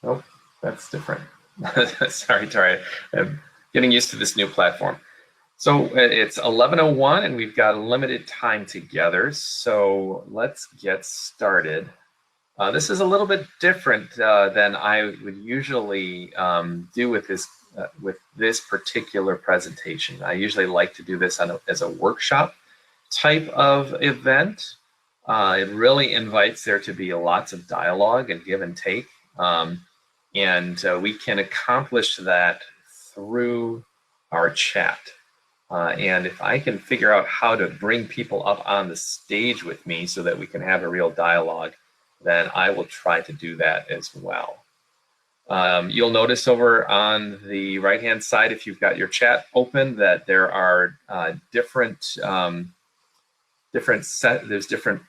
Nope, that's different. Sorry, Tari. I'm getting used to this new platform. So it's 11:01 and we've got a limited time together. So let's get started. This is a little bit different than I would usually do with this particular presentation. I usually like to do this as a workshop type of event. It really invites there to be lots of dialogue and give and take. And we can accomplish that through our chat. And if I can figure out how to bring people up on the stage with me so that we can have a real dialogue, then I will try to do that as well. You'll notice over on the right-hand side, if you've got your chat open, that there are different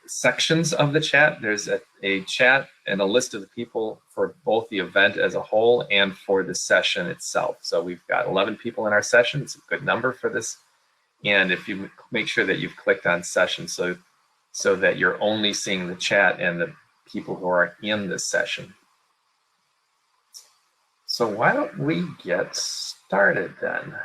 sections of the chat. There's a chat and a list of the people for both the event as a whole and for the session itself. So we've got 11 people in our session. It's a good number for this. And if you make sure that you've clicked on session so that you're only seeing the chat and the people who are in this session. So why don't we get started then?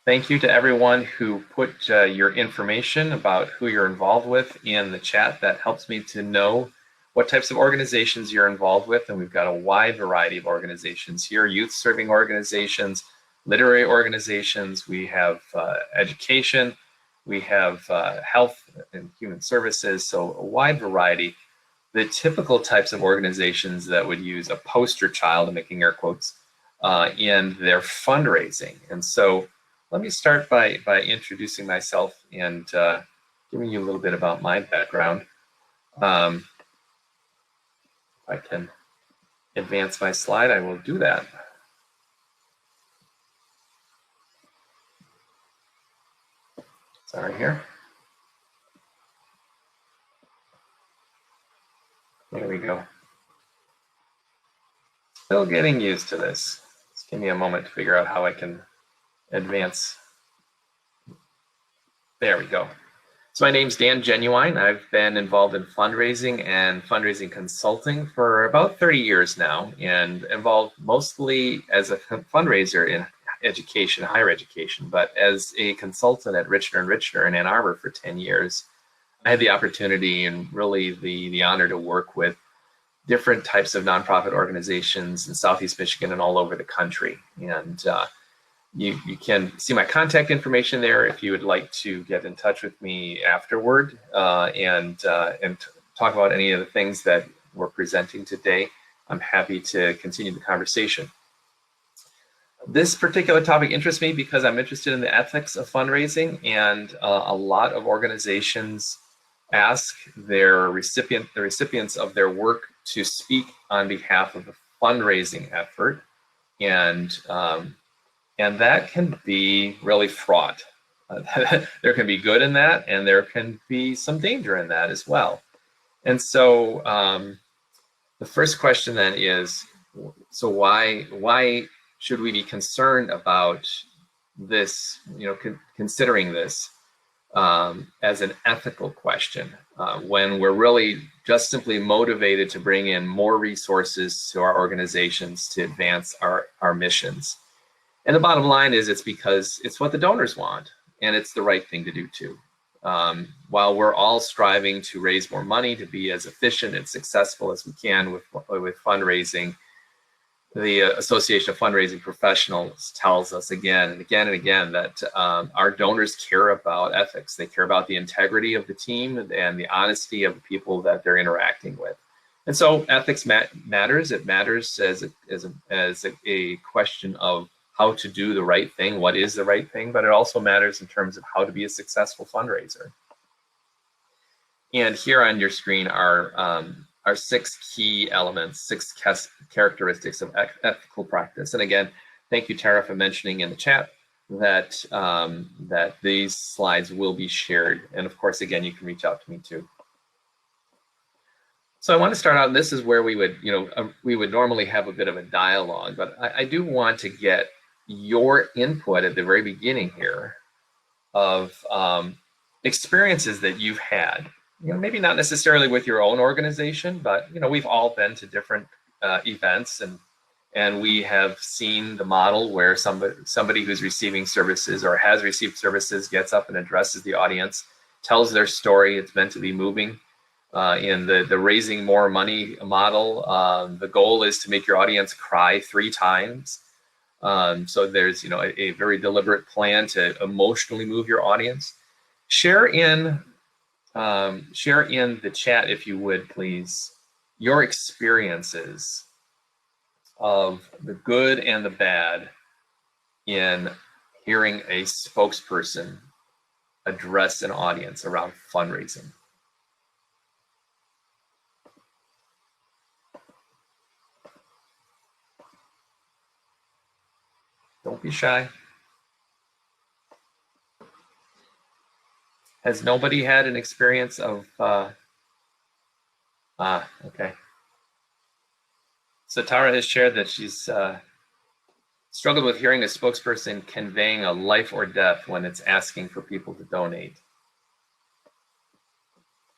Thank you to everyone who put your information about who you're involved with in the chat. That helps me to know what types of organizations you're involved with. And we've got a wide variety of organizations here: youth serving organizations, literary organizations, we have education, we have health and human services, so a wide variety. The typical types of organizations that would use a poster child, I'm making air quotes, in their fundraising. And so let me start by introducing myself and giving you a little bit about my background. If I can advance my slide, I will do that. Sorry here. There we go. Still getting used to this. Just give me a moment to figure out how I can advance. There we go. So my name's Dan Jenuwine. I've been involved in fundraising and fundraising consulting for about 30 years now, and involved mostly as a fundraiser in education, higher education, but as a consultant at Richner & Richner in Ann Arbor for 10 years. I had the opportunity and really the honor to work with different types of nonprofit organizations in Southeast Michigan and all over the country. And you can see my contact information there if you would like to get in touch with me afterward and talk about any of the things that we're presenting today. I'm happy to continue the conversation. This particular topic interests me because I'm interested in the ethics of fundraising, and a lot of organizations ask the recipients of their work to speak on behalf of the fundraising effort, and that can be really fraught. There can be good in that, and there can be some danger in that as well. And so the first question then is, so why should we be concerned about this, considering this as an ethical question when we're really just simply motivated to bring in more resources to our organizations to advance our missions? And the bottom line is it's because it's what the donors want, and it's the right thing to do too. While we're all striving to raise more money, to be as efficient and successful as we can with fundraising, the Association of Fundraising Professionals tells us again and again and again that our donors care about ethics. They care about the integrity of the team and the honesty of the people that they're interacting with. And so ethics matters. It matters as a question of how to do the right thing, what is the right thing, but it also matters in terms of how to be a successful fundraiser. And here on your screen are 6 key elements, 6 characteristics of ethical practice. And again, thank you, Tara, for mentioning in the chat that that these slides will be shared. And of course, again, you can reach out to me too. So I want to start out, and this is where we would normally have a bit of a dialogue, but I do want to get your input at the very beginning here of experiences that you've had maybe not necessarily with your own organization, but we've all been to different events, and we have seen the model where somebody who's receiving services or has received services gets up and addresses the audience, tells their story. It's meant to be moving. In the raising more money model, the goal is to make your audience cry 3 times. So there's a very deliberate plan to emotionally move your audience. Share in the chat, if you would, please, your experiences of the good and the bad in hearing a spokesperson address an audience around fundraising. Don't be shy. Has nobody had an experience of, okay. So Tara has shared that she's struggled with hearing a spokesperson conveying a life or death when it's asking for people to donate.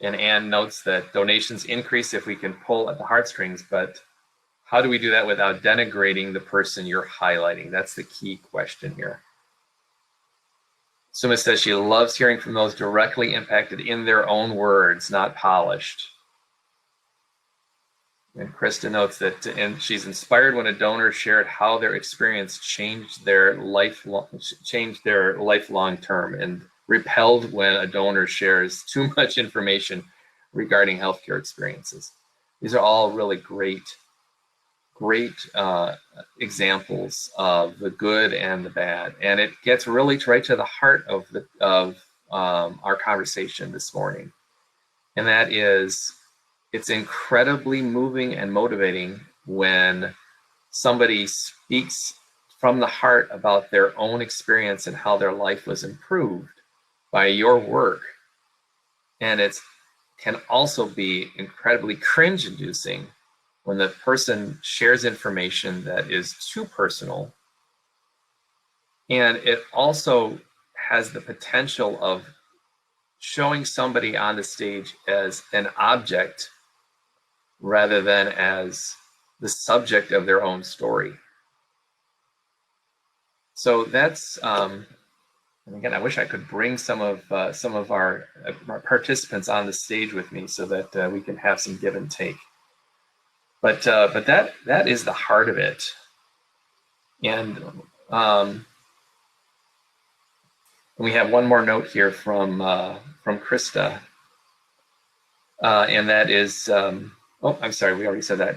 And Anne notes that donations increase if we can pull at the heartstrings, but how do we do that without denigrating the person you're highlighting? That's the key question here. Suma says she loves hearing from those directly impacted in their own words, not polished. And Krista notes that, and she's inspired when a donor shared how their experience changed their lifelong term, and repelled when a donor shares too much information regarding healthcare experiences. These are all really great examples of the good and the bad, and it gets really right to the heart of our conversation this morning, and that is, it's incredibly moving and motivating when somebody speaks from the heart about their own experience and how their life was improved by your work. And it can also be incredibly cringe-inducing when the person shares information that is too personal. And it also has the potential of showing somebody on the stage as an object rather than as the subject of their own story. So that's, and again, I wish I could bring some of our participants on the stage with me so that we can have some give and take. But that is the heart of it. And we have one more note here from Krista, and that is, oh, I'm sorry, we already said that.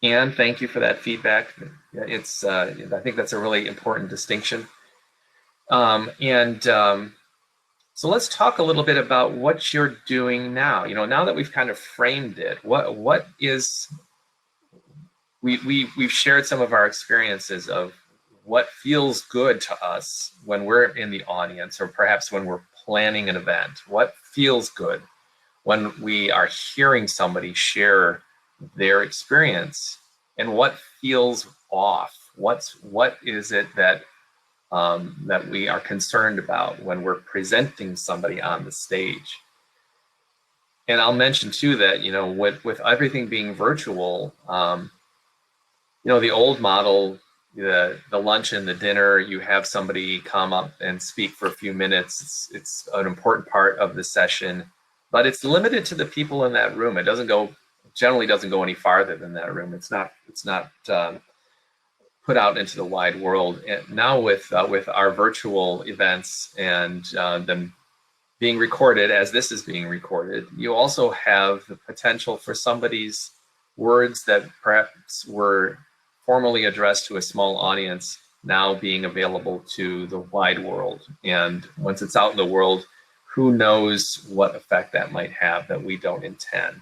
Anne, thank you for that feedback. It's, I think that's a really important distinction. So let's talk a little bit about what you're doing now. Now that we've kind of framed it, what is, we've shared some of our experiences of what feels good to us when we're in the audience, or perhaps when we're planning an event. What feels good when we are hearing somebody share their experience, and what feels off? What is it that that we are concerned about when we're presenting somebody on the stage? And I'll mention too that with everything being virtual, the old model, the lunch and the dinner, you have somebody come up and speak for a few minutes. It's an important part of the session, but it's limited to the people in that room. It generally doesn't go any farther than that room. It's not put out into the wide world. And now with our virtual events and them being recorded, as this is being recorded, you also have the potential for somebody's words that perhaps were formally addressed to a small audience now being available to the wide world. And once it's out in the world, who knows what effect that might have that we don't intend.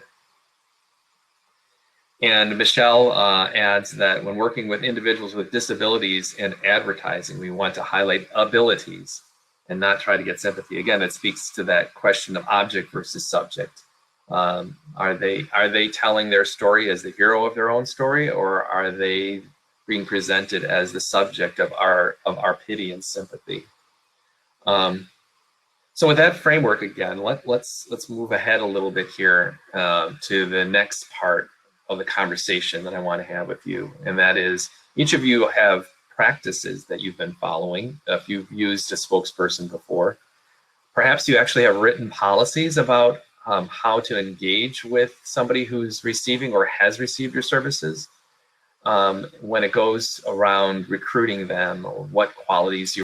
And Michelle adds that when working with individuals with disabilities in advertising, we want to highlight abilities and not try to get sympathy. Again, it speaks to that question of object versus subject. Are they telling their story as the hero of their own story, or are they being presented as the subject of our pity and sympathy? So with that framework again, let's move ahead a little bit here to the next part of the conversation that I want to have with you, and that is each of you have practices that you've been following. If you've used a spokesperson before, perhaps you actually have written policies about how to engage with somebody who's receiving or has received your services when it goes around recruiting them, or what qualities